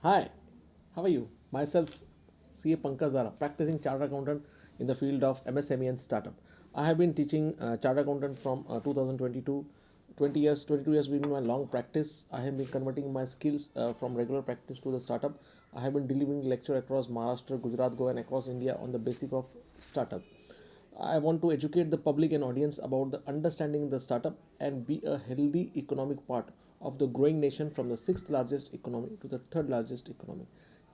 Hi, how are you? Myself, CA Pankaj Dara, practicing chartered accountant in the field of MSME and startup. I have been teaching chartered accountant from 2022, 20 years, 22 years being my long practice. I have been converting my skills from regular practice to the startup. I have been delivering lecture across Maharashtra, Gujarat, Goa, and across India on the basic of startup. I want to educate the public and audience about the understanding the startup and be a healthy economic part of the growing nation from the sixth largest economy to the third largest economy.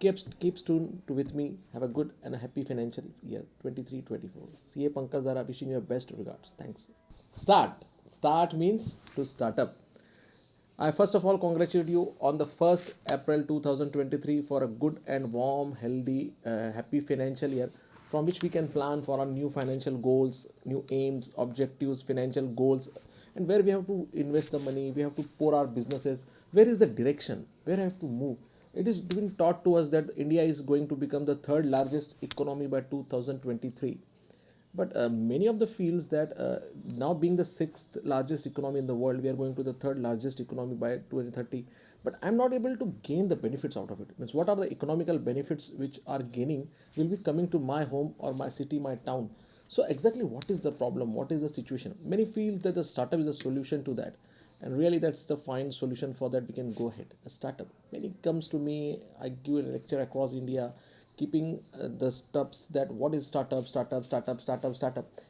Keeps tuned to with me. Have a good and a happy financial year 23-24. CA Pankaj Dara wishing you best regards. Thanks. Start. Start means to start up. I first of all congratulate you on the 1st April 2023 for a good and warm, healthy, happy financial year from which we can plan for our new financial goals, new aims, objectives, financial goals, and where we have to invest the money, we have to pour our businesses, where is the direction, where I have to move. It is being taught to us that India is going to become the third largest economy by 2023, but many of the fields that now being the sixth largest economy in the world, we are going to the third largest economy by 2030. But I'm not able to gain the benefits out of it. Means what are the economical benefits which are gaining will be coming to my home or my city, my town. So exactly what is the problem? What is the situation? Many feel that the startup is a solution to that, and really that's the fine solution for that. We can go ahead a startup. When it comes to me, I give a lecture across India, keeping the steps that what is startup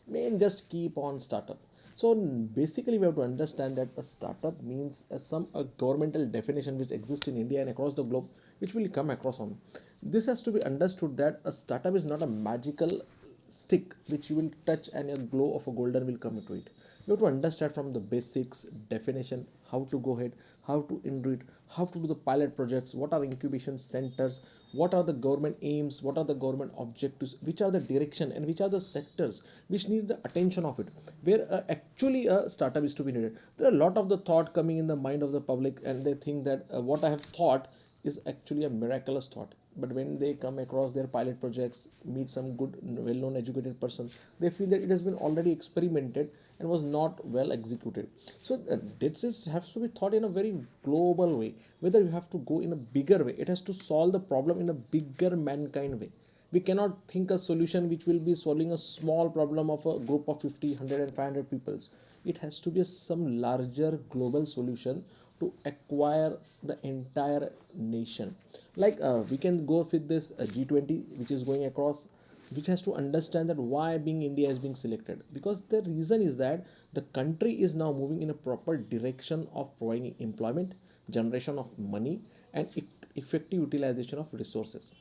main just keep on startup. So basically we have to understand that a startup means a governmental definition which exists in India and across the globe, which will come across on. This has to be understood that a startup is not a magical stick which you will touch and a glow of a golden will come into it. You have to understand from the basics definition how to go ahead, how to do it, how to do the pilot projects, what are incubation centers, what are the government aims, what are the government objectives, which are the direction and which are the sectors which need the attention of it, where actually a startup is to be needed. There are a lot of the thought coming in the mind of the public, and they think that what I have thought is actually a miraculous thought. But when they come across their pilot projects, meet some good well-known educated person, they feel that it has been already experimented and was not well executed. So this is has to be thought in a very global way. Whether you have to go in a bigger way, it has to solve the problem in a bigger mankind way. We cannot think a solution which will be solving a small problem of a group of 50, 100 and 500 peoples. It has to be some larger global solution to acquire the entire nation. Like we can go with this G20 which is going across, which has to understand that why being India is being selected, because the reason is that the country is now moving in a proper direction of providing employment, generation of money, and effective utilization of resources.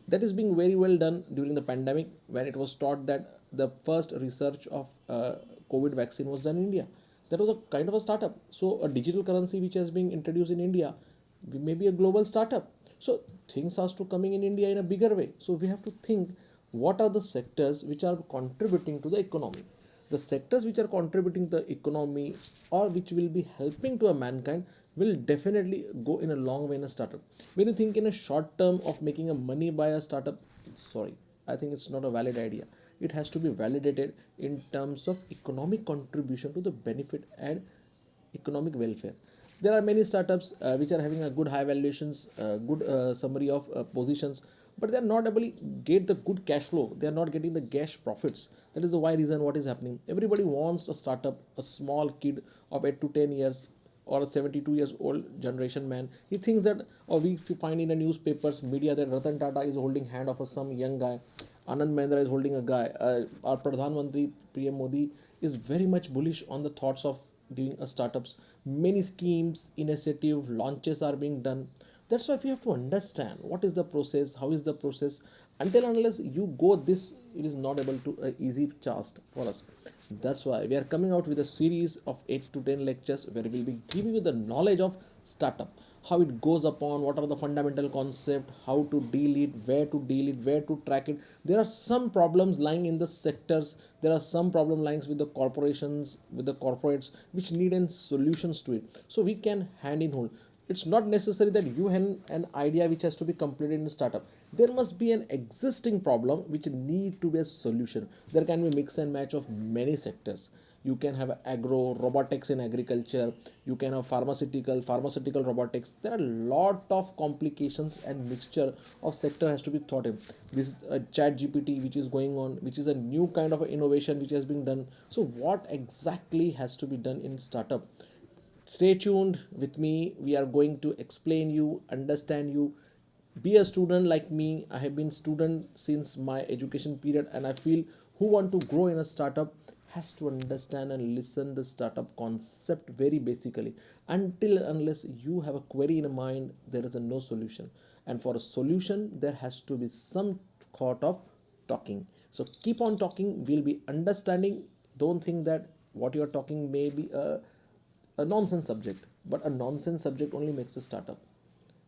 That is being very well done during the pandemic, when it was taught that the first research of COVID vaccine was done in India. That was a kind of a startup. So a digital currency which has been introduced in India may be a global startup. So things are to coming in India in a bigger way. So we have to think what are the sectors which are contributing to the economy. The sectors which are contributing to the economy or which will be helping to a mankind will definitely go in a long way in a startup. When you think in a short term of making a money by a startup, sorry, I think it's not a valid idea. It has to be validated in terms of economic contribution to the benefit and economic welfare. There are many startups which are having a good high valuations, good summary of positions, but they are not able to get the good cash flow. They are not getting the cash profits. That is the why reason what is happening. Everybody wants a startup, a small kid of 8 to 10 years or a 72 years old generation man. He thinks that, or we find in the newspapers, media, that Ratan Tata is holding hand of some young guy. Anand Mahindra is holding a guy. Our Pradhan Mantri PM Modi is very much bullish on the thoughts of doing a startups. Many schemes, initiative, launches are being done. That's why we have to understand what is the process, how is the process. Until unless you go this, it is not able to easy task for us. That's why we are coming out with a series of 8 to 10 lectures where we will be giving you the knowledge of startup, how it goes upon, what are the fundamental concept, how to deal it, where to track it. There are some problems lying in the sectors, there are some problem lines with the corporations, with the corporates, which need solutions to it, so we can hand in hold. It's not necessary that you have an idea which has to be completed in a startup. There must be an existing problem which need to be a solution. There can be mix and match of many sectors. You can have agro robotics in agriculture, you can have pharmaceutical robotics. There are a lot of complications and mixture of sector has to be thought in. This is a chat gpt which is going on, which is a new kind of innovation which has been done. So what exactly has to be done in startup? Stay tuned with me. We are going to explain you, understand you. Be a student like me. I have been student since my education period, and I feel who want to grow in a startup has to understand and listen the startup concept very basically. Until unless you have a query in mind, there is a no solution. And for a solution, there has to be some thought of talking. So keep on talking. We'll be understanding. Don't think that what you are talking may be a nonsense subject, but a nonsense subject only makes a startup,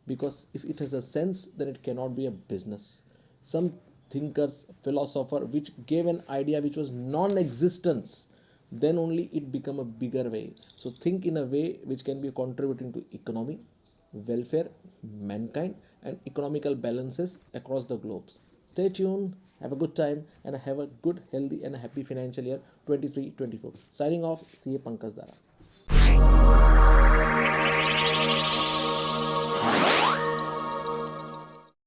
because if it has a sense, then it cannot be a business. Some thinkers, philosopher which gave an idea which was non-existence, then only it become a bigger way. So think in a way which can be contributing to economy, welfare, mankind, and economical balances across the globes. Stay tuned, have a good time, and have a good, healthy, and happy financial year 23-24. Signing off, CA Pankaj Dara.